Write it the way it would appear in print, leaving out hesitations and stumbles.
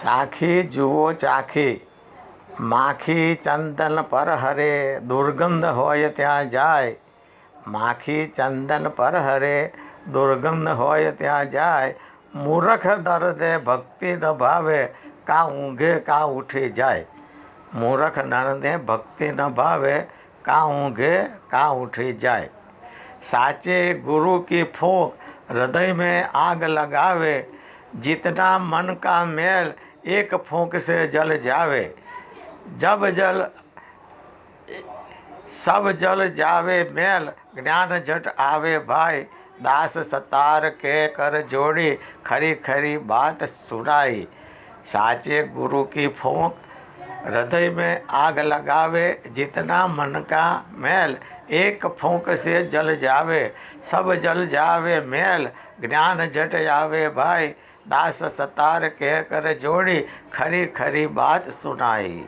સાખી જુઓ ચાખી માખી ચંદન પર હરે દુર્ગંધ હોય ત્યાં જાય. માખી ચંદન પર હરે દુર્ગંધ હોય ત્યાં જાય. મૂરખ દર્દે ભક્તિ ન ભાવે કા ઊંઘે કા ઉઠી જાય. મૂરખ દર્દે ભક્તિ ન ભાવે કા ઊંઘે કા उठी जाए. साचे गुरु की फूंक हृदय में आग लगावे. जितना मन का मैल एक फूंक से जल जावे. जब जल सब जल जावे मैल ज्ञान झट आवे भाई. दास सतार के कर जोड़ी खरी खरी बात सुनाई. साचे गुरु की फूंक हृदय में आग लगावे. जितना मन का मैल एक फूंक से जल जावे. सब जल जावे मैल ज्ञान झट आवे भाई. दास सतार के कर जोड़ी खरी खरी बात सुनाई.